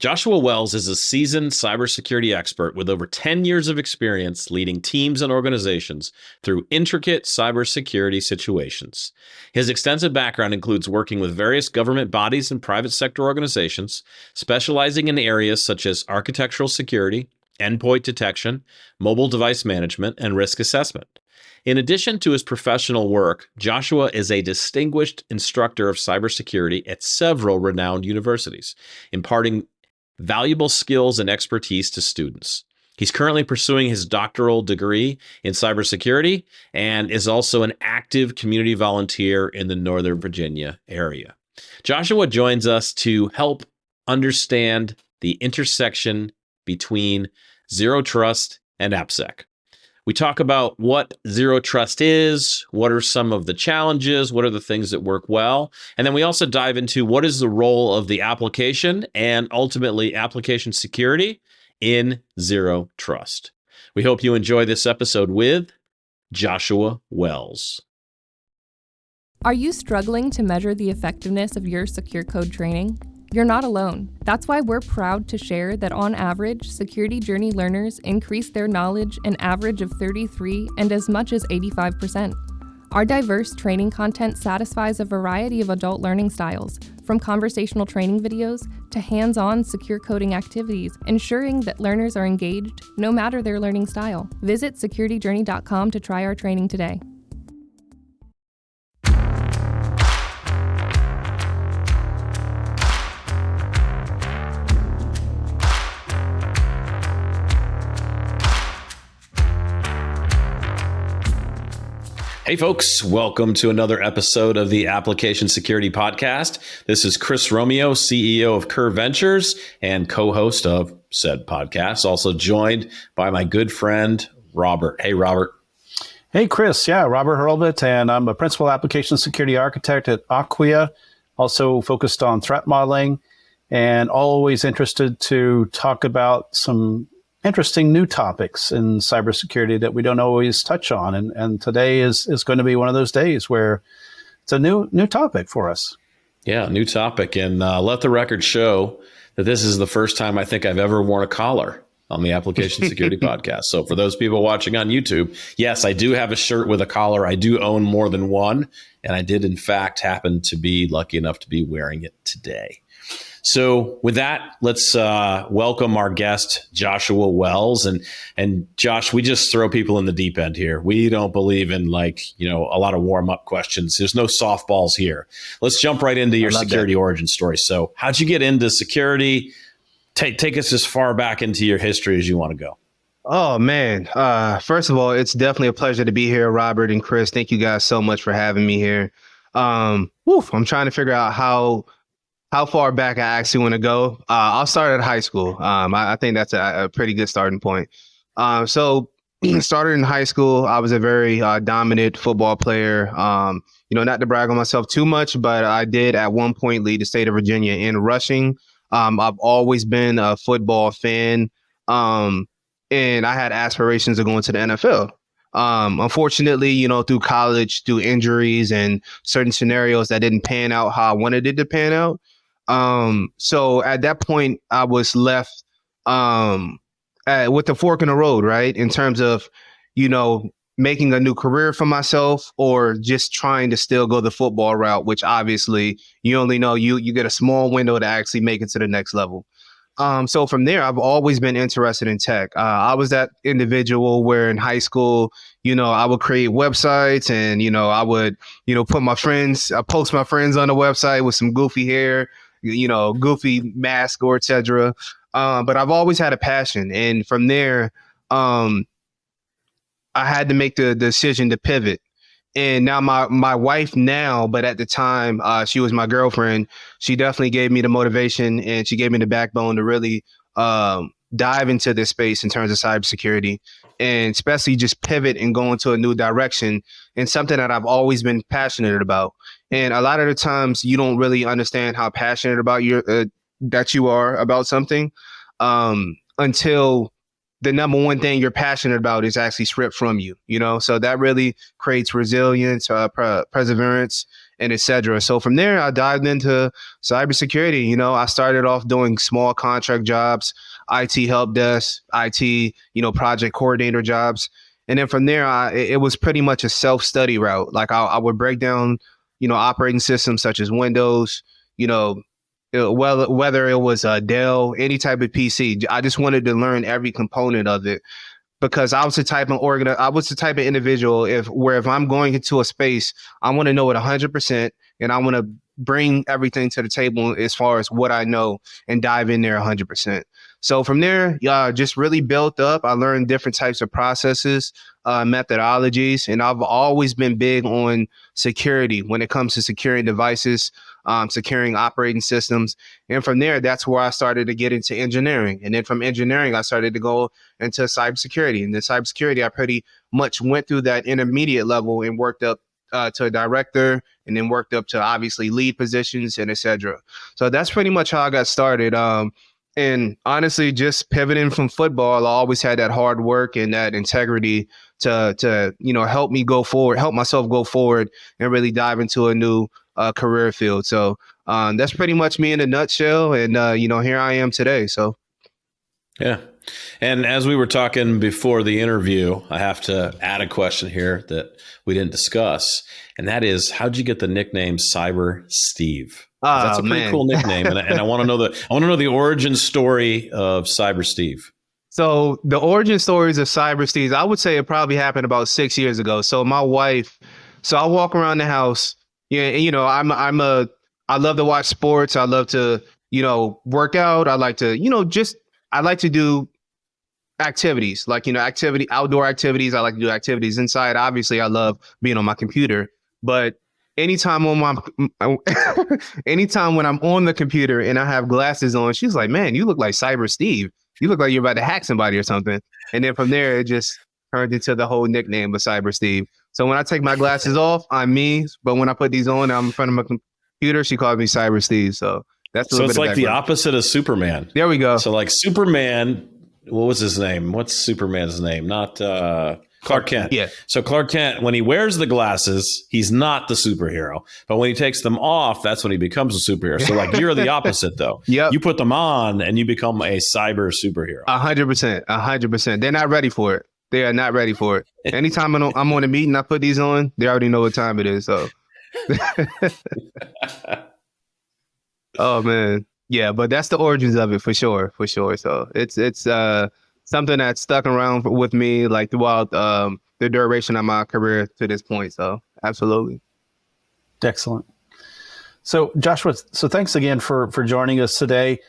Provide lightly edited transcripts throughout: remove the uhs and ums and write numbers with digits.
Joshua Wells is a seasoned cybersecurity expert with over 10 years of experience leading teams and organizations through intricate cybersecurity situations. His extensive background includes working with various government bodies and private sector organizations, specializing in areas such as architectural security, endpoint detection, mobile device management, and risk assessment. In addition to his professional work, Joshua is a distinguished instructor of cybersecurity at several renowned universities, imparting valuable skills and expertise to students. He's currently pursuing his doctoral degree in cybersecurity and is also an active community volunteer in the Northern Virginia area. Joshua joins us to help understand the intersection between Zero Trust and AppSec. We talk about what Zero Trust is, what are some of the challenges, what are the things that work well, and then we also dive into what is the role of the application and ultimately application security in Zero Trust. We hope you enjoy this episode with Joshua Wells. Are you struggling to measure the effectiveness of your secure code training? You're not alone. That's why we're proud to share that on average, Security Journey learners increase their knowledge an average of 33 and as much as 85%. Our diverse training content satisfies a variety of adult learning styles, from conversational training videos to hands-on secure coding activities, ensuring that learners are engaged no matter their learning style. Visit securityjourney.com to try our training today. Hey folks, welcome to another episode of the Application Security Podcast. This is Chris Romeo, CEO of Curve Ventures and co-host of said podcast, also joined by my good friend, Robert. Hey, Robert. Hey, Chris. Yeah, Robert Hurlbut, and I'm a principal application security architect at Acquia, also focused on threat modeling, and always interested to talk about some interesting new topics in cybersecurity that we don't always touch on. And today is going to be one of those days where it's a new topic for us. Yeah, new topic. And let the record show that this is the first time I think I've ever worn a collar on the Application Security Podcast. So for those people watching on YouTube, yes, I do have a shirt with a collar. I do own more than one. And I did, in fact, happen to be lucky enough to be wearing it today. So with that, let's welcome our guest, Joshua Wells. And Josh, we just throw people in the deep end here. We don't believe in a lot of warm-up questions. There's no softballs here. Let's jump right into your security origin story. So how'd you get into security? Take us as far back into your history as you want to go. Oh, man. First of all, it's definitely a pleasure to be here, Robert and Chris. Thank you guys so much for having me here. I'm trying to figure out how far back I actually want to go. I'll start at high school. I think that's a pretty good starting point. So started in high school. I was a very dominant football player. Not to brag on myself too much, but I did at one point lead the state of Virginia in rushing. I've always been a football fan. And I had aspirations of going to the NFL. Unfortunately, through college, through injuries and certain scenarios that didn't pan out how I wanted it to pan out. So at that point, I was left with the fork in the road, right? In terms of, making a new career for myself or just trying to still go the football route, which obviously you only know you get a small window to actually make it to the next level. So from there, I've always been interested in tech. I was that individual where in high school, I would create websites and, I would, post my friends on the website with some goofy hair, goofy mask or et cetera. But I've always had a passion. And from there, I had to make the decision to pivot. And now my wife now, but at the time, she was my girlfriend. She definitely gave me the motivation and she gave me the backbone to really dive into this space in terms of cybersecurity and especially just pivot and go into a new direction and something that I've always been passionate about. And a lot of the times you don't really understand how passionate about that you are about something until the number one thing you're passionate about is actually stripped from you, so that really creates resilience, perseverance, and etc. So from there, I dived into cybersecurity. You know, I started off doing small contract jobs, IT help desk, IT, project coordinator jobs. And then from there, it was pretty much a self-study route. Like I would break down, operating systems such as Windows, whether it was Dell, any type of PC. I just wanted to learn every component of it because I was the type of individual if I'm going into a space, I want to know it 100%, and I want to bring everything to the table as far as what I know and dive in there 100%. So from there, just really built up. I learned different types of processes, methodologies, and I've always been big on security when it comes to securing devices, securing operating systems. And from there, that's where I started to get into engineering. And then from engineering, I started to go into cybersecurity. And then cybersecurity, I pretty much went through that intermediate level and worked up to a director, and then worked up to obviously lead positions and etc. So that's pretty much how I got started. And honestly, just pivoting from football, I always had that hard work and that integrity to help me go forward, help myself go forward, and really dive into a new career field. So that's pretty much me in a nutshell. And here I am today. So yeah. And as we were talking before the interview, I have to add a question here that we didn't discuss, and that is, how'd you get the nickname Cyber Steve? That's a pretty cool nickname, and I want to know the origin story of Cyber Steve. So the origin stories of Cyber Steve, I would say it probably happened about 6 years ago. So my wife, I walk around the house. I love to watch sports. I love to work out. I like to I like to do activities like outdoor activities. I like to do activities inside. Obviously, I love being on my computer, but anytime when I'm on the computer and I have glasses on, she's like, "Man, you look like Cyber Steve. You look like you're about to hack somebody or something." And then from there, it just turned into the whole nickname of Cyber Steve. So when I take my glasses off, I'm me. But when I put these on, I'm in front of my computer. She calls me Cyber Steve. So that's so it's like the opposite of Superman. There we go. So like Superman, what was his name? What's Superman's name? Not Clark Kent. Yeah. So Clark Kent, when he wears the glasses, he's not the superhero. But when he takes them off, that's when he becomes a superhero. So like you're the opposite though. Yep. You put them on and you become a cyber superhero. 100%. 100%. They're not ready for it. They are not ready for it. Anytime I'm on a meeting, I put these on, they already know what time it is. So oh man. Yeah, but that's the origins of it for sure. So it's something that's stuck around with me like throughout the duration of my career to this point. So absolutely. Excellent. So Joshua, thanks again for joining us today.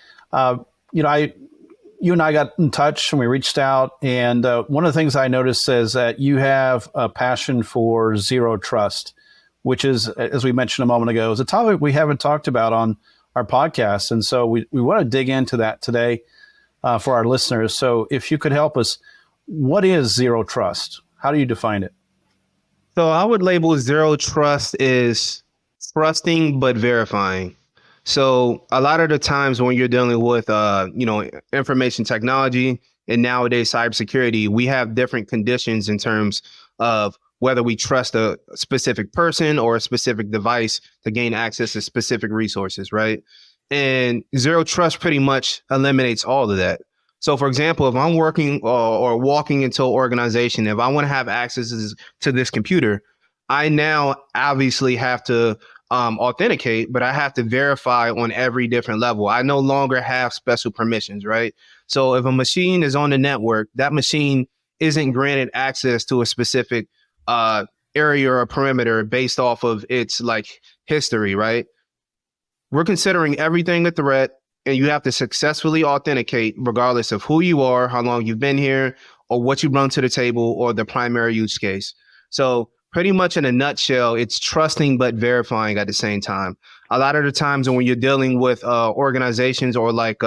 You and I got in touch and we reached out, and one of the things I noticed is that you have a passion for zero trust, which is, as we mentioned a moment ago, is a topic we haven't talked about on our podcast. And so we want to dig into that today for our listeners. So if you could help us, what is zero trust? How do you define it? So I would label zero trust is trusting but verifying. So a lot of the times when you're dealing with, information technology and nowadays cybersecurity, we have different conditions in terms of whether we trust a specific person or a specific device to gain access to specific resources, right? And zero trust pretty much eliminates all of that. So for example, if I'm working or walking into an organization, if I want to have access to this computer, I now obviously have to authenticate, but I have to verify on every different level. I no longer have special permissions, right? So if a machine is on the network, that machine isn't granted access to a specific area or perimeter based off of its like history, right? We're considering everything a threat, and you have to successfully authenticate regardless of who you are, how long you've been here, or what you bring to the table, or the primary use case. So pretty much in a nutshell, it's trusting but verifying at the same time. A lot of the times when you're dealing with organizations or like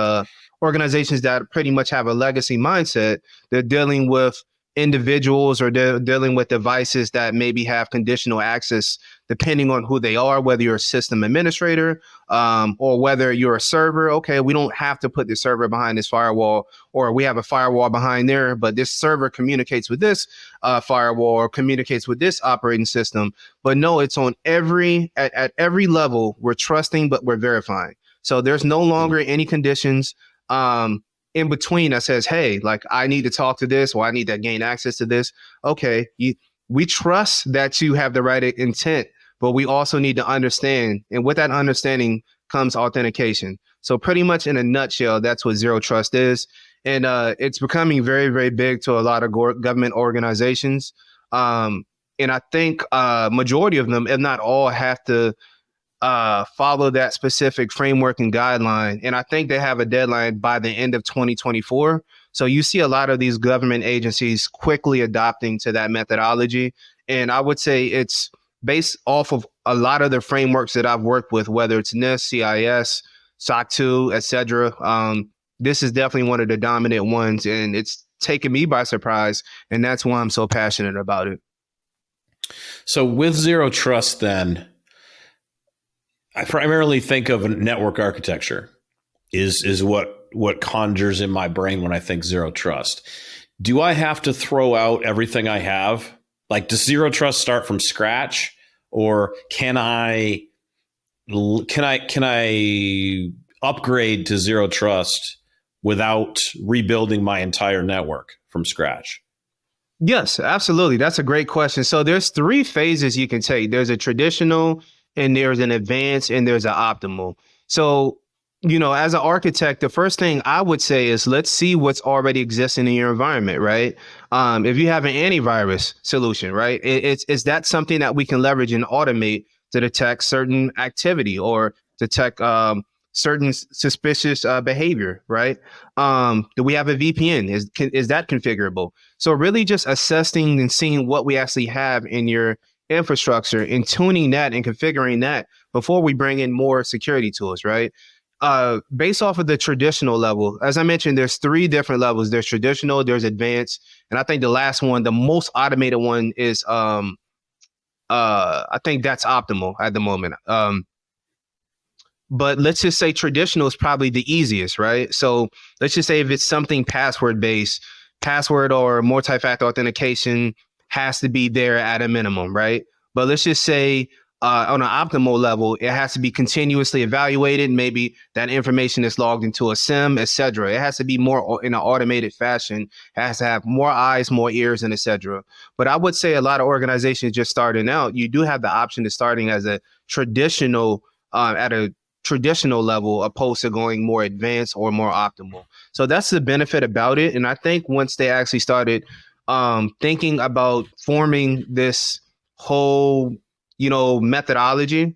organizations that pretty much have a legacy mindset, they're dealing with individuals or dealing with devices that maybe have conditional access, depending on who they are, whether you're a system administrator or whether you're a server. Okay, we don't have to put the server behind this firewall, or we have a firewall behind there, but this server communicates with this firewall or communicates with this operating system. But no, it's on at every level. We're trusting, but we're verifying. So there's no longer any conditions in between that says, hey, like I need to talk to this, or I need to gain access to this. Okay, we trust that you have the right intent, but we also need to understand. And with that understanding comes authentication. So pretty much in a nutshell, that's what zero trust is. And it's becoming very, very big to a lot of government organizations. And I think majority of them, if not all, have to follow that specific framework and guideline. And I think they have a deadline by the end of 2024. So you see a lot of these government agencies quickly adopting to that methodology. And I would say it's based off of a lot of the frameworks that I've worked with, whether it's NIST, CIS, SOC 2, et cetera. This is definitely one of the dominant ones, and it's taken me by surprise. And that's why I'm so passionate about it. So with zero trust, then, I primarily think of network architecture is what conjures in my brain when I think zero trust. Do I have to throw out everything I have? Like, does zero trust start from scratch, or can I upgrade to zero trust without rebuilding my entire network from scratch? Yes, absolutely. That's a great question. So there's 3 phases you can take. There's a traditional, and there's an advanced, and there's an optimal. So, as an architect, the first thing I would say is let's see what's already existing in your environment, right? If you have an antivirus solution, right, is that something that we can leverage and automate to detect certain activity or detect certain suspicious behavior, right? Do we have a VPN? Is that configurable? So really just assessing and seeing what we actually have in your infrastructure and tuning that and configuring that before we bring in more security tools, right? Based off of the traditional level, as I mentioned, there's 3 different levels. There's traditional, there's advanced, and I think the last one, the most automated one, is I think that's optimal at the moment. But let's just say traditional is probably the easiest, right? So let's just say if it's something password based, password or multi-factor authentication has to be there at a minimum, right? But let's just say on an optimal level, it has to be continuously evaluated. Maybe that information is logged into a SIM, et cetera. It has to be more in an automated fashion. It has to have more eyes, more ears, and et cetera. But I would say a lot of organizations just starting out, you do have the option of starting as a traditional, at a traditional level, opposed to going more advanced or more optimal. So that's the benefit about it. And I think once they actually started thinking about forming this whole, methodology,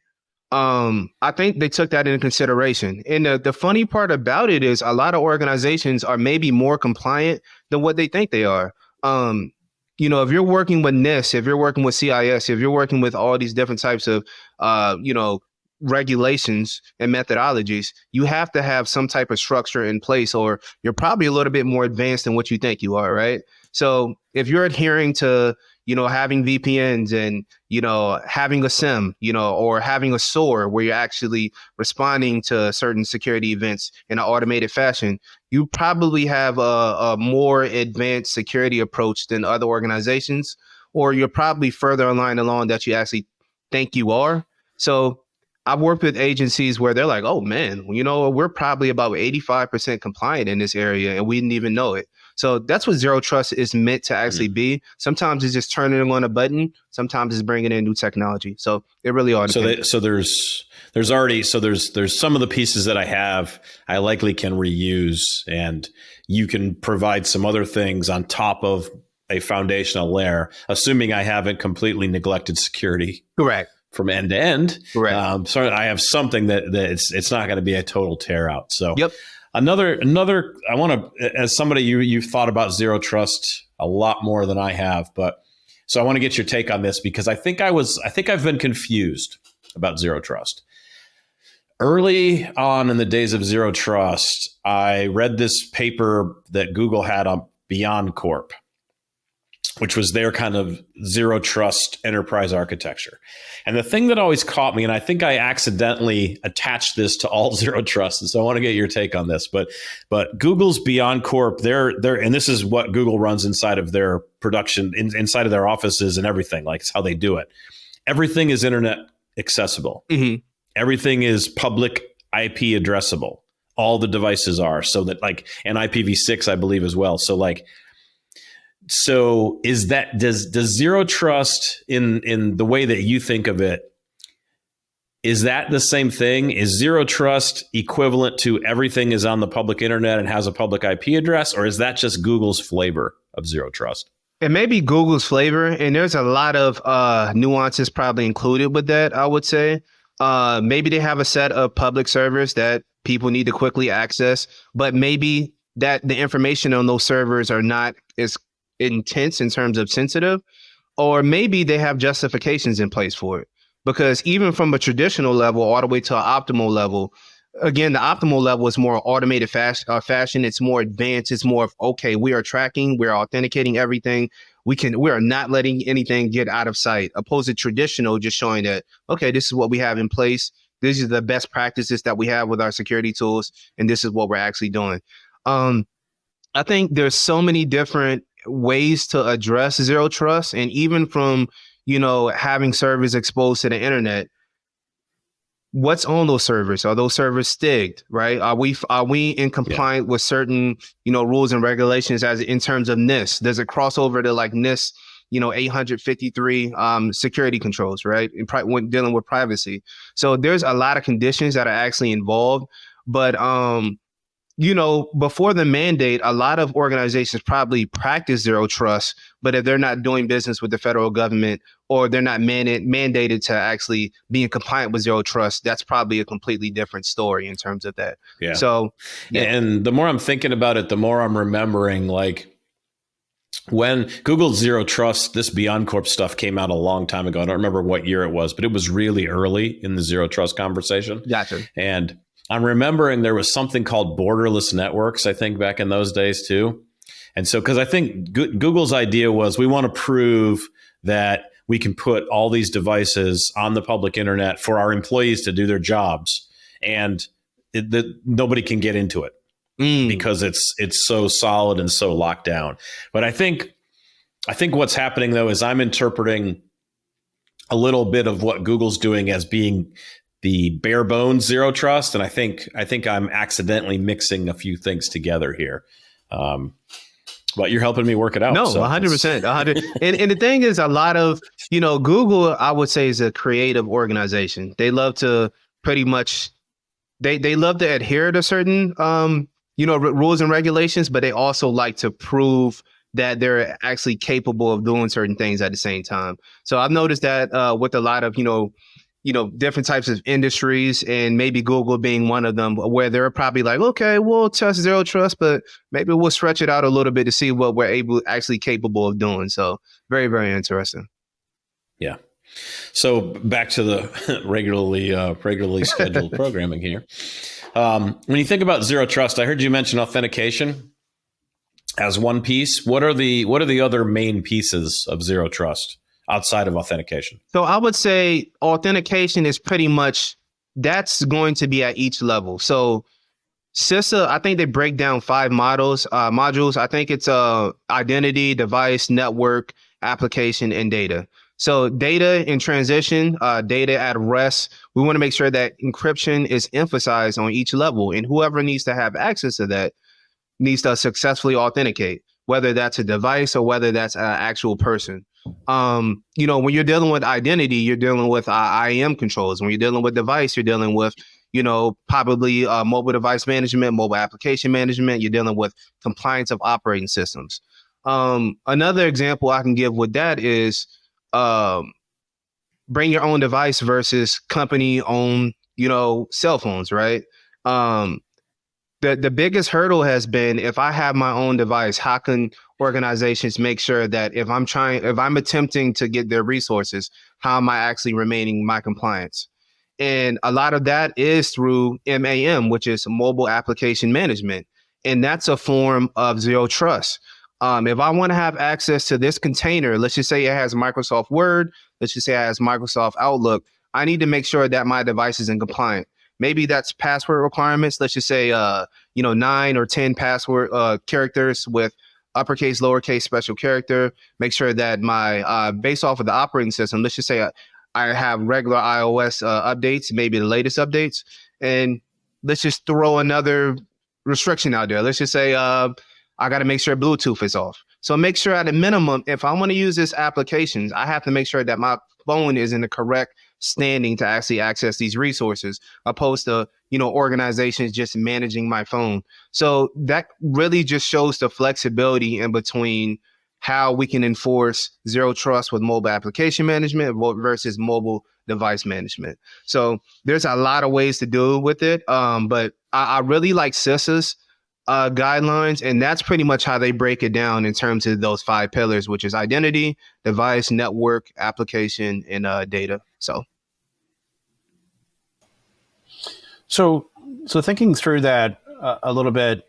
I think they took that into consideration. And the funny part about it is a lot of organizations are maybe more compliant than what they think they are. If you're working with NIST, if you're working with CIS, if you're working with all these different types of, regulations and methodologies, you have to have some type of structure in place, or you're probably a little bit more advanced than what you think you are, right? So if you're adhering to, having VPNs and, having a SIM, or having a SOAR where you're actually responding to certain security events in an automated fashion, you probably have a more advanced security approach than other organizations, or you're probably further along that you actually think you are. So I've worked with agencies where they're like, oh man, we're probably about 85% compliant in this area and we didn't even know it. So that's what zero trust is meant to actually be. Sometimes it's just turning on a button. Sometimes it's bringing in new technology. So it really all depends. So there's some of the pieces that I have, I likely can reuse, and you can provide some other things on top of a foundational layer, assuming I haven't completely neglected security. Correct. From end to end. Correct. So I have something that it's not going to be a total tear out. So yep. Another, I want to, as somebody, you've thought about zero trust a lot more than I have, but so I want to get your take on this, because I think I've been confused about zero trust. Early on in the days of zero trust, I read this paper that Google had on Beyond Corp. which was their kind of zero trust enterprise architecture. And the thing that always caught me, and I think I accidentally attached this to all zero trust, and so I want to get your take on this, but Google's Beyond Corp, they're and this is what Google runs inside of their production, inside of their offices and everything, like it's how they do it. Everything is internet accessible. Mm-hmm. Everything is public IP addressable. All the devices are, so that like, and IPv6, I believe as well. So like, so is that, does zero trust in the way that you think of it, is that the same thing? Is zero trust equivalent to everything is on the public internet and has a public IP address, or is that just Google's flavor of zero trust? It may be Google's flavor, and there's a lot of nuances probably included with that, I would say. Maybe they have a set of public servers that people need to quickly access, but maybe that the information on those servers are not as intense in terms of sensitive, or maybe they have justifications in place for it. Because even from a traditional level all the way to an optimal level, again, the optimal level is more automated fashion. It's more advanced. It's more of, okay, we are tracking, we're authenticating everything. We are not letting anything get out of sight, opposed to traditional, just showing that, okay, this is what we have in place. These are the best practices that we have with our security tools, and this is what we're actually doing. I think there's so many different ways to address zero trust, and even from, having servers exposed to the internet, what's on those servers? Are those servers stigged, right? Are we in compliant with certain, rules and regulations as in terms of NIST? Does it cross over to like NIST, 853 security controls, right? When dealing with privacy. So there's a lot of conditions that are actually involved, but before the mandate, a lot of organizations probably practice zero trust, but if they're not doing business with the federal government, or they're not mandated to actually be in compliant with zero trust, that's probably a completely different story in terms of that. Yeah. So, yeah. And the more I'm thinking about it, the more I'm remembering, like, when Google Zero Trust, this Beyond Corp stuff came out a long time ago. I don't remember what year it was, but it was really early in the zero trust conversation. Gotcha. And I'm remembering there was something called borderless networks, I think, back in those days too. And so, because I think Google's idea was, we want to prove that we can put all these devices on the public internet for our employees to do their jobs, and nobody can get into it because it's so solid and so locked down. But I think what's happening though is I'm interpreting a little bit of what Google's doing as being the bare bones zero trust, and I think I'm accidentally mixing a few things together here. But you're helping me work it out. No, so 100%. 100. And the thing is, a lot of, Google, I would say, is a creative organization. They love to pretty much, they love to adhere to certain, rules and regulations, but they also like to prove that they're actually capable of doing certain things at the same time. So I've noticed that with a lot of, different types of industries, and maybe Google being one of them, where they're probably like, okay, we'll test zero trust, but maybe we'll stretch it out a little bit to see what we're actually capable of doing. So very, very interesting. Yeah. So back to the regularly scheduled programming here. When you think about zero trust, I heard you mention authentication as one piece. What are the other main pieces of zero trust outside of authentication? So I would say authentication is pretty much, that's going to be at each level. So CISA, I think they break down 5 modules. I think it's identity, device, network, application, and data. So data in transition, data at rest, we want to make sure that encryption is emphasized on each level, and whoever needs to have access to that needs to successfully authenticate, whether that's a device or whether that's an actual person. When you're dealing with identity, you're dealing with IAM controls. When you're dealing with device, you're dealing with, probably mobile device management, mobile application management. You're dealing with compliance of operating systems. Another example I can give with that is bring your own device versus company-owned, cell phones, right? The biggest hurdle has been, if I have my own device, how can organizations make sure that if I'm attempting to get their resources, how am I actually remaining my compliance? And a lot of that is through MAM, which is mobile application management. And that's a form of zero trust. If I want to have access to this container, let's just say it has Microsoft Word, let's just say it has Microsoft Outlook, I need to make sure that my device is in compliant. Maybe that's password requirements. Let's just say, 9 or 10 password characters with uppercase, lowercase, special character. Make sure that my, based off of the operating system, let's just say I have regular iOS updates, maybe the latest updates. And let's just throw another restriction out there. Let's just say I got to make sure Bluetooth is off. So make sure at a minimum, if I want to use this applications, I have to make sure that my phone is in the correct standing to actually access these resources, opposed to, organizations just managing my phone. So that really just shows the flexibility in between how we can enforce zero trust with mobile application management versus mobile device management. So there's a lot of ways to deal with it. But I really like CISA's guidelines, and that's pretty much how they break it down in terms of those 5 pillars, which is identity, device, network, application, and data. So thinking through that a little bit,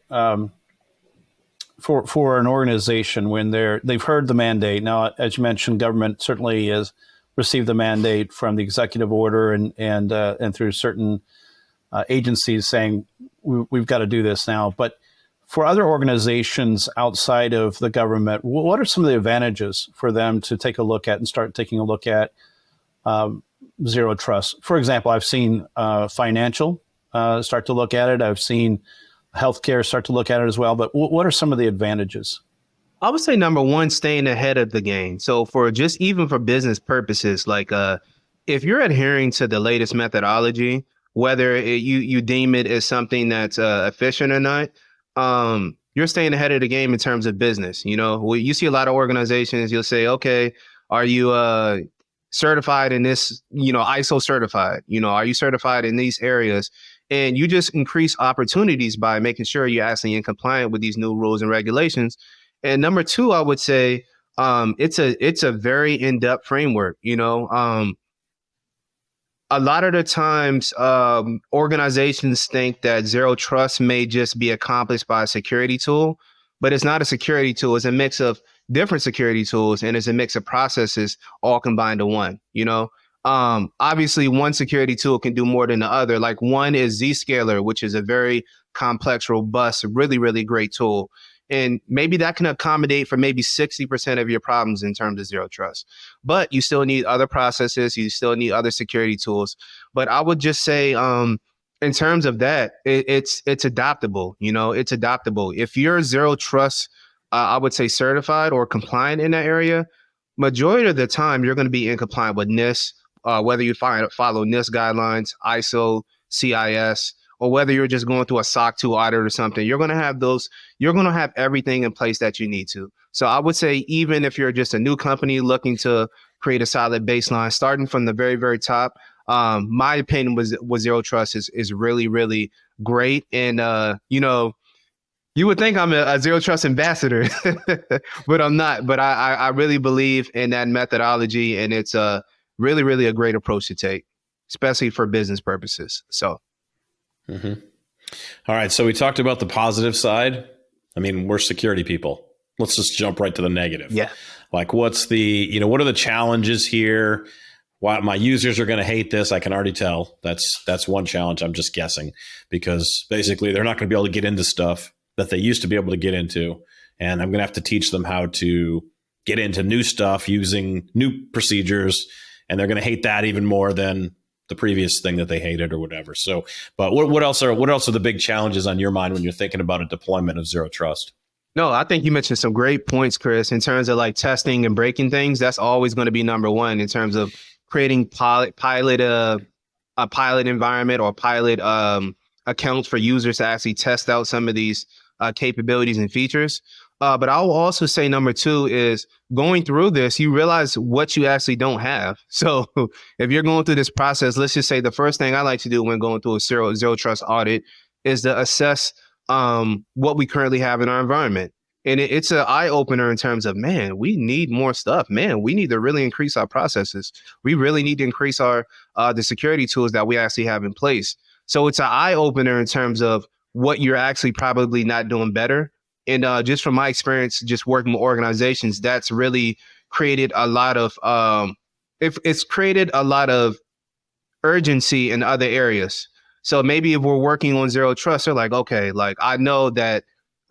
for an organization when they've heard the mandate. Now, as you mentioned, government certainly has received the mandate from the executive order and through certain agencies saying we've got to do this now. But for other organizations outside of the government, what are some of the advantages for them to take a look at and start taking a look at zero trust? For example, I've seen financial start to look at it. I've seen healthcare start to look at it as well. But what are some of the advantages? I would say number one, staying ahead of the game. So even for business purposes, like if you're adhering to the latest methodology, whether you deem it as something that's efficient or not, you're staying ahead of the game in terms of business. You see a lot of organizations, you'll say, okay, are you certified in this, ISO certified? Are you certified in these areas? And you just increase opportunities by making sure you're actually in compliant with these new rules and regulations. And number two, I would say it's a very in-depth framework. A lot of the times organizations think that zero trust may just be accomplished by a security tool, but it's not a security tool. It's a mix of different security tools, and it's a mix of processes all combined to one. Obviously, one security tool can do more than the other. Like one is Zscaler, which is a very complex, robust, really, really great tool. And maybe that can accommodate for maybe 60% of your problems in terms of zero trust. But you still need other processes. You still need other security tools. But I would just say in terms of that, it's adaptable. It's adaptable. If you're zero trust, I would say certified or compliant in that area, majority of the time you're going to be in compliant with NIST, whether you follow NIST guidelines, ISO, CIS, or whether you're just going through a SOC 2 audit or something. You're going to have everything in place that you need to. So I would say even if you're just a new company looking to create a solid baseline, starting from the very, very top, my opinion was zero trust is really, really great. And, you would think I'm a zero trust ambassador, but I'm not. But I really believe in that methodology, and it's really, really a great approach to take, especially for business purposes. So. Mm-hmm. All right. So we talked about the positive side. I mean, we're security people. Let's just jump right to the negative. Yeah. Like what are the challenges here? Why my users are going to hate this? I can already tell. That's one challenge. I'm just guessing because basically they're not going to be able to get into stuff that they used to be able to get into. And I'm going to have to teach them how to get into new stuff using new procedures. And they're going to hate that even more than the previous thing that they hated or whatever. So, but what else are the big challenges on your mind when you're thinking about a deployment of zero trust? No, I think you mentioned some great points, Chris, in terms of like testing and breaking things. That's always going to be number one in terms of creating a pilot environment or pilot accounts for users to actually test out some of these capabilities and features. But I will also say number two is going through this, you realize what you actually don't have. So if you're going through this process, let's just say the first thing I like to do when going through a zero trust audit is to assess what we currently have in our environment. And it's an eye opener in terms of, man, we need more stuff. Man, we need to really increase our processes. We really need to increase our the security tools that we actually have in place. So it's an eye opener in terms of what you're actually probably not doing better. And just from my experience, just working with organizations, that's really created a lot of it's created a lot of urgency in other areas. So maybe if we're working on zero trust, they're like, okay, like I know that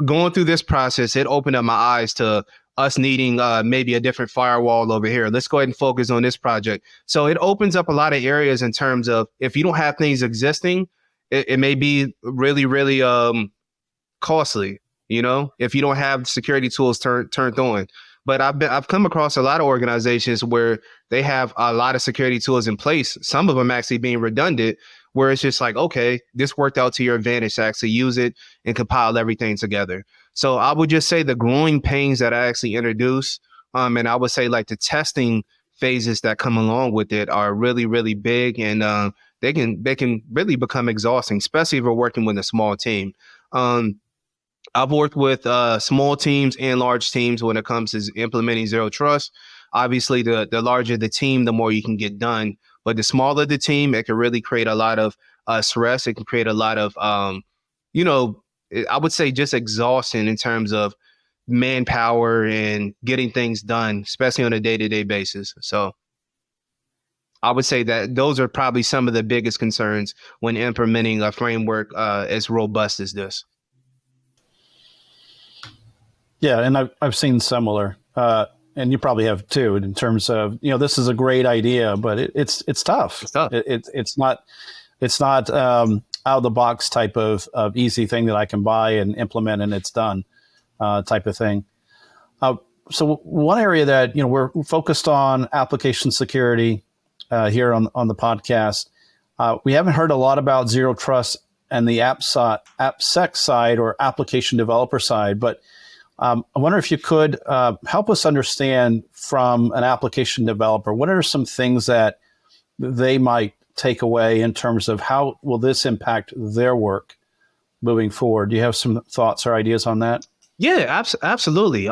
going through this process, it opened up my eyes to us needing maybe a different firewall over here. Let's go ahead and focus on this project. So it opens up a lot of areas in terms of if you don't have things existing, it may be really, really costly, if you don't have security tools turned on. But I've come across a lot of organizations where they have a lot of security tools in place, some of them actually being redundant, where it's just like, okay, this worked out to your advantage to actually use it and compile everything together. So I would just say the growing pains that I actually introduce, and I would say like the testing phases that come along with it are really, really big, and they can really become exhausting, especially if we're working with a small team. I've worked with small teams and large teams when it comes to implementing zero trust. Obviously, the larger the team, the more you can get done. But the smaller the team, it can really create a lot of stress. It can create a lot of, I would say just exhaustion in terms of manpower and getting things done, especially on a day-to-day basis. So I would say that those are probably some of the biggest concerns when implementing a framework as robust as this. Yeah, and I've seen similar, and you probably have too. In terms of this is a great idea, but it's tough. It's tough. It's not out of the box type of easy thing that I can buy and implement and it's done type of thing. So one area that we're focused on application security here on the podcast. We haven't heard a lot about zero trust and the AppSec side or application developer side, but I wonder if you could help us understand from an application developer, what are some things that they might take away in terms of how will this impact their work moving forward? Do you have some thoughts or ideas on that? Yeah, absolutely.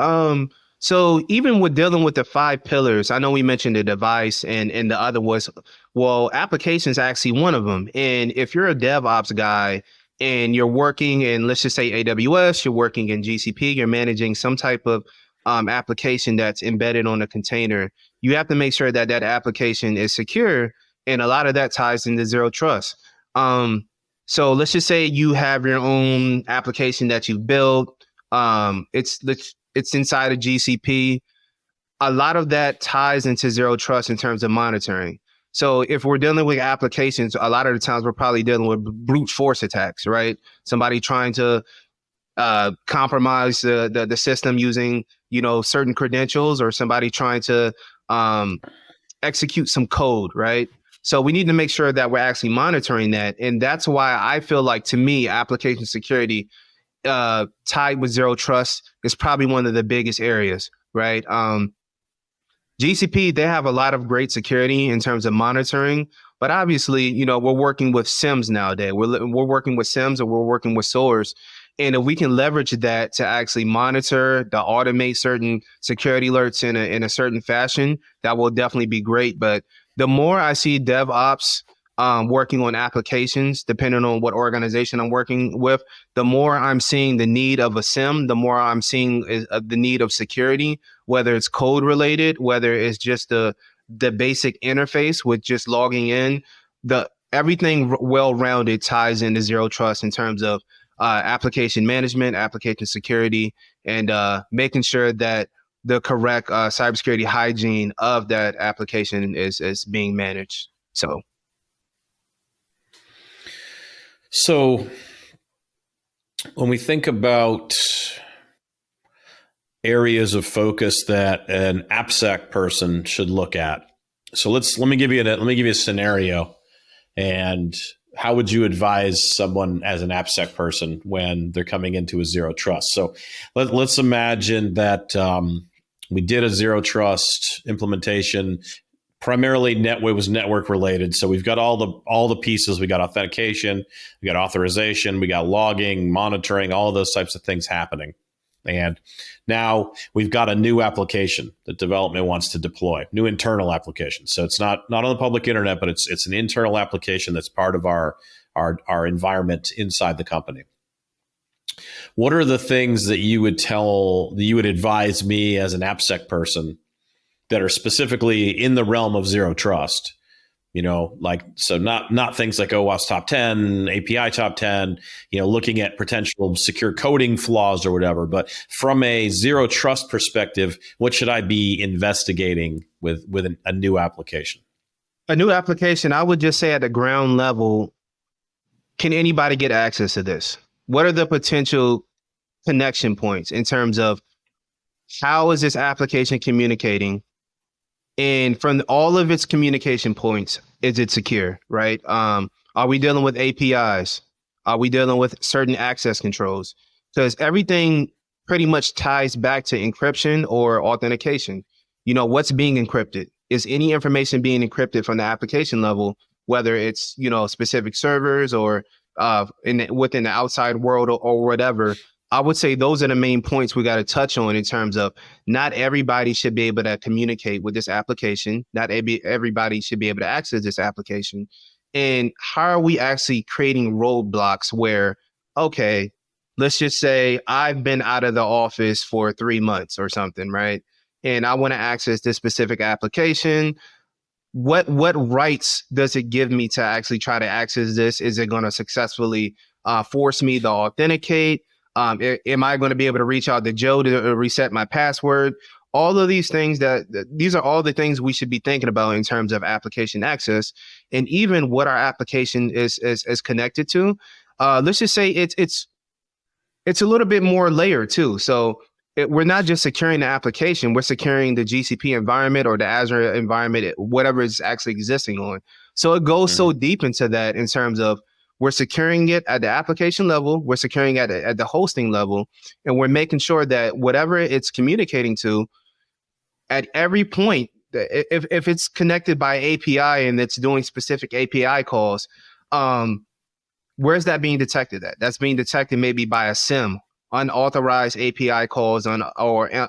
So even with dealing with the 5 pillars, I know we mentioned the device and the other was, well, application is actually one of them. And if you're a DevOps guy, and you're working in, let's just say AWS, you're working in GCP, you're managing some type of application that's embedded on a container, you have to make sure that that application is secure. And a lot of that ties into zero trust. So let's just say you have your own application that you've built. It's inside of GCP. A lot of that ties into zero trust in terms of monitoring. So if we're dealing with applications, a lot of the times we're probably dealing with brute force attacks, right? Somebody trying to compromise the system using, certain credentials, or somebody trying to execute some code, right? So we need to make sure that we're actually monitoring that. And that's why I feel like, to me, application security tied with zero trust is probably one of the biggest areas, right? GCP, they have a lot of great security in terms of monitoring, but obviously, we're working with SIEMs nowadays. We're working with SIEMs, or we're working with SOARs. And if we can leverage that to actually monitor, to automate certain security alerts in a certain fashion, that will definitely be great. But the more I see DevOps working on applications, depending on what organization I'm working with, the more I'm seeing the need of a SIEM, the more I'm seeing the need of security, whether it's code related, whether it's just the basic interface with just logging in. Everything well-rounded ties into zero trust in terms of application management, application security, and making sure that the correct cybersecurity hygiene of that application is being managed. So when we think about areas of focus that an AppSec person should look at, so let me give you a scenario, and how would you advise someone as an AppSec person when they're coming into a zero trust? So let's imagine that we did a zero trust implementation. Primarily, it was network related. So we've got all the pieces. We got authentication, we got authorization, we got logging, monitoring, all of those types of things happening. And now we've got a new application that development wants to deploy, new internal application. So it's not on the public internet, but it's an internal application that's part of our environment inside the company. What are the things that you would advise me as an AppSec person that are specifically in the realm of zero trust? Like, so not things like OWASP top 10, API top 10, looking at potential secure coding flaws or whatever. But from a zero trust perspective, what should I be investigating with a new application? A new application, I would just say at the ground level, can anybody get access to this? What are the potential connection points in terms of how is this application communicating? And from all of its communication points, is it secure, right? Are we dealing with APIs? Are we dealing with certain access controls? Because everything pretty much ties back to encryption or authentication. What's being encrypted? Is any information being encrypted from the application level, whether it's, specific servers or within the outside world or whatever? I would say those are the main points we got to touch on in terms of not everybody should be able to communicate with this application. Not everybody should be able to access this application. And how are we actually creating roadblocks where, okay, let's just say I've been out of the office for 3 months or something, right? And I want to access this specific application. What rights does it give me to actually try to access this? Is it going to successfully force me to authenticate? Am I going to be able to reach out to Joe to reset my password? All of these things these are all the things we should be thinking about in terms of application access, and even what our application is connected to. Let's just say it's a little bit more layered too. So we're not just securing the application, we're securing the GCP environment or the Azure environment, whatever is actually existing on. So it goes so deep into that in terms of we're securing it at the application level, we're securing it at the hosting level, and we're making sure that whatever it's communicating to at every point, if it's connected by API and it's doing specific API calls, where's that being detected at? That's being detected maybe by a SIM, unauthorized API calls unauthorized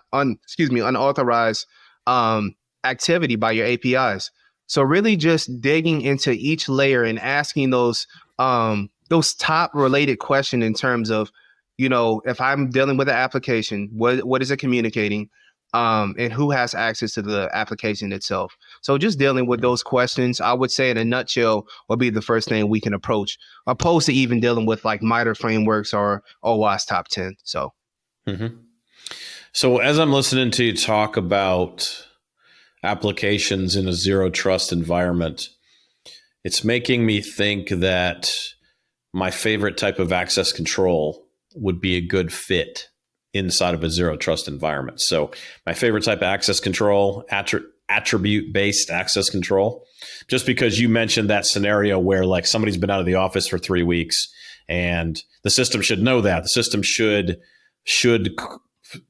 activity by your APIs. So really just digging into each layer and asking those top related questions in terms of, if I'm dealing with an application, what is it communicating? And who has access to the application itself. So just dealing with those questions, I would say in a nutshell, would be the first thing we can approach, opposed to even dealing with like MITRE frameworks or OWASP top 10. So. So as I'm listening to you talk about applications in a zero trust environment, it's making me think that my favorite type of access control would be a good fit inside of a zero trust environment. So my favorite type of access control, attribute-based access control, just because you mentioned that scenario where like somebody's been out of the office for 3 weeks and the system should know that. The system should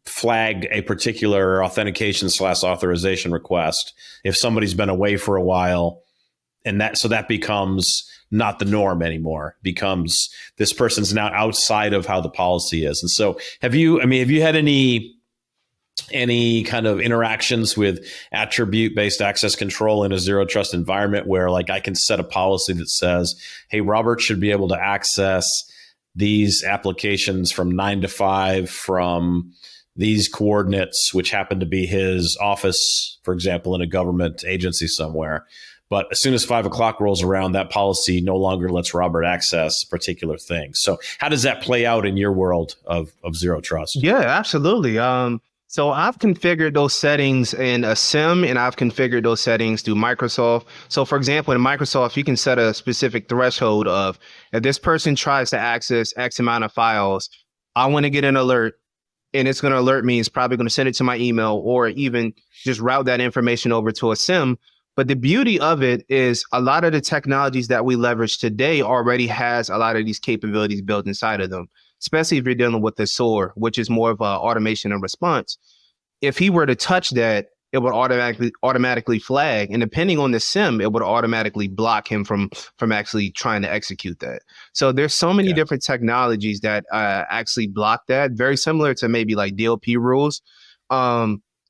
flag a particular authentication/authorization request if somebody's been away for a while, and that becomes not the norm anymore. Becomes this person's now outside of how the policy is. And so have you had any kind of interactions with attribute-based access control in a zero trust environment where like I can set a policy that says, hey, Robert should be able to access these applications from 9 to 5 from these coordinates, which happen to be his office, for example, in a government agency somewhere. But as soon as 5 o'clock rolls around, that policy no longer lets Robert access a particular thing. So how does that play out in your world of zero trust? Yeah, absolutely. So I've configured those settings in a SIM, and I've configured those settings through Microsoft. So for example, in Microsoft, you can set a specific threshold of if this person tries to access X amount of files, I want to get an alert. And it's going to alert me. It's probably going to send it to my email or even just route that information over to a SIM. But the beauty of it is a lot of the technologies that we leverage today already has a lot of these capabilities built inside of them, especially if you're dealing with the SOAR, which is more of automation and response. If he were to touch that, it would automatically flag. And depending on the SIM, it would automatically block him from actually trying to execute that. So there's so many different technologies that actually block that, very similar to maybe like DLP rules,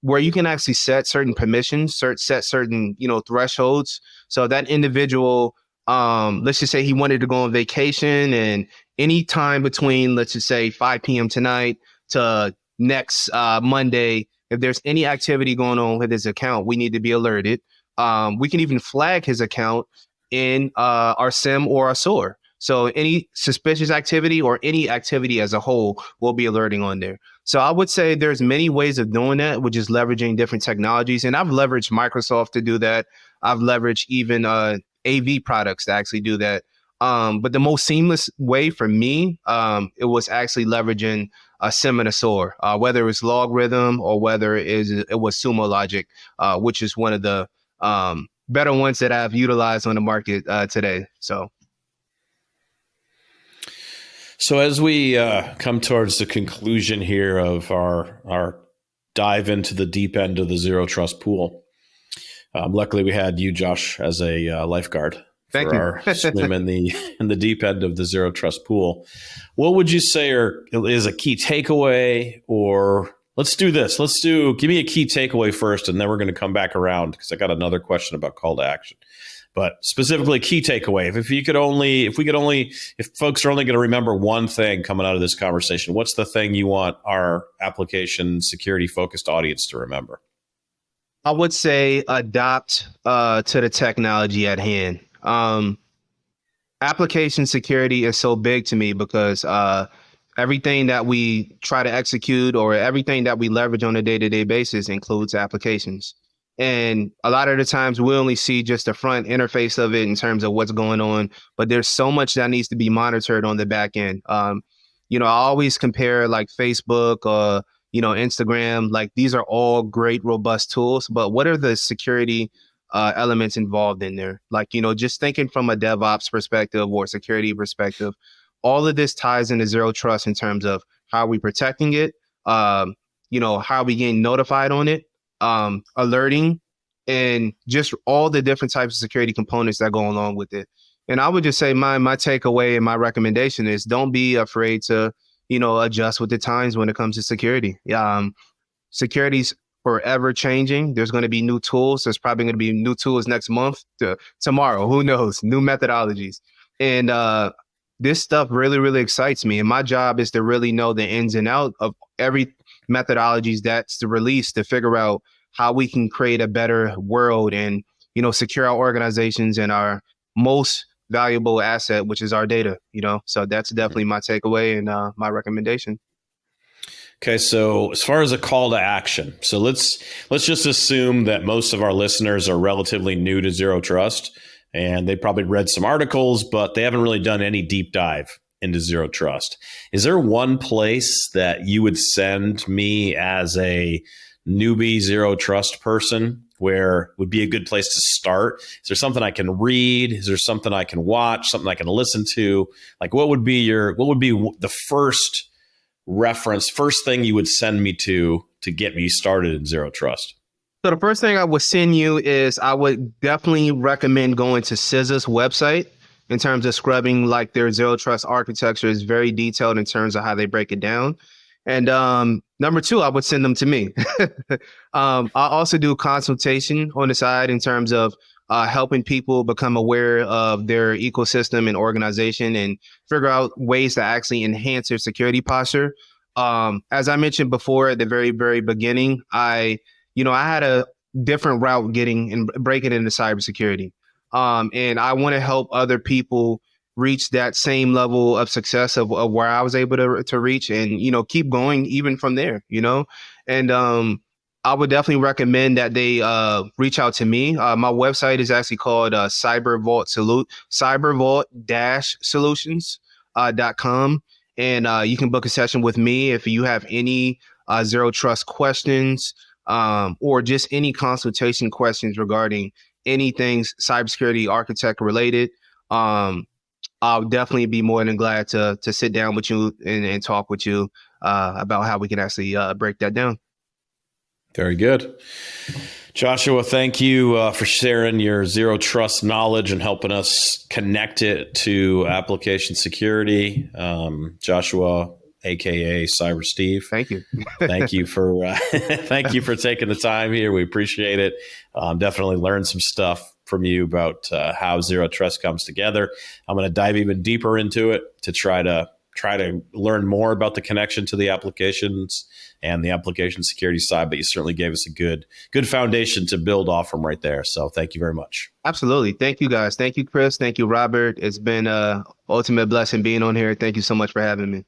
where you can actually set certain permissions, set certain, thresholds. So that individual let's just say he wanted to go on vacation, and any time between, let's just say 5 p.m. tonight to next Monday, if there's any activity going on with his account, we need to be alerted. We can even flag his account in our SIM or our SOAR. So any suspicious activity or any activity as a whole will be alerting on there. So I would say there's many ways of doing that, which is leveraging different technologies. And I've leveraged Microsoft to do that. I've leveraged even AV products to actually do that. But the most seamless way for me, it was actually leveraging a SIM and a SOAR, whether it was Logarithm or whether it was Sumo Logic, which is one of the better ones that I've utilized on the market today. So as we come towards the conclusion here of our dive into the deep end of the zero trust pool, luckily we had you, Josh, as a lifeguard Thank for you. our swim in the deep end of the zero trust pool. What would you say is a key takeaway? Or let's do this. Give me a key takeaway first, and then we're going to come back around because I got another question about call to action. But specifically, key takeaway. If folks are only going to remember one thing coming out of this conversation, what's the thing you want our application security focused audience to remember? I would say adopt to the technology at hand. Application security is so big to me because everything that we try to execute or everything that we leverage on a day-to-day basis includes applications. And a lot of the times we only see just the front interface of it in terms of what's going on, but there's so much that needs to be monitored on the back end. I always compare like Facebook or, Instagram, like these are all great, robust tools, but what are the security elements involved in there? Like, just thinking from a DevOps perspective or security perspective, all of this ties into zero trust in terms of how are we protecting it, how are we getting notified on it, alerting, and just all the different types of security components that go along with it. And I would just say my takeaway and my recommendation is don't be afraid to, adjust with the times when it comes to security. Security's forever changing. There's going to be new tools. There's probably going to be new tools next month to tomorrow. Who knows? New methodologies. And this stuff really, really excites me. And my job is to really know the ins and outs of every methodologies that's released to figure out how we can create a better world and, secure our organizations and our most valuable asset, which is our data, So that's definitely my takeaway and my recommendation. Okay, so as far as a call to action, so let's just assume that most of our listeners are relatively new to zero trust, and they probably read some articles, but they haven't really done any deep dive into zero trust. Is there one place that you would send me as a newbie zero trust person where would be a good place to start? Is there something I can read? Is there something I can watch? Something I can listen to? Like, what would be the first reference, first thing you would send me to get me started in zero trust? So the first thing I would send you is I would definitely recommend going to CISA's website in terms of scrubbing like their zero trust architecture is very detailed in terms of how they break it down. And number two, I would send them to me. I also do consultation on the side in terms of helping people become aware of their ecosystem and organization and figure out ways to actually enhance their security posture. As I mentioned before at the very, very beginning, I had a different route getting and breaking into cybersecurity. And I want to help other people reach that same level of success of where I was able to reach and, keep going even from there, and I would definitely recommend that they reach out to me. My website is actually called cybervault-solutions.com. And you can book a session with me if you have any zero trust questions or just any consultation questions regarding anything cybersecurity architect related. I'll definitely be more than glad to sit down with you and talk with you about how we can actually break that down. Very good. Joshua, thank you for sharing your zero trust knowledge and helping us connect it to application security. Joshua aka Cyber Steve. Thank you. Thank you for thank you for taking the time here. We appreciate it. Definitely learned some stuff from you about how Zero Trust comes together. I'm going to dive even deeper into it to try to learn more about the connection to the applications and the application security side. But you certainly gave us a good foundation to build off from right there. So thank you very much. Absolutely. Thank you, guys. Thank you, Chris. Thank you, Robert. It's been a ultimate blessing being on here. Thank you so much for having me.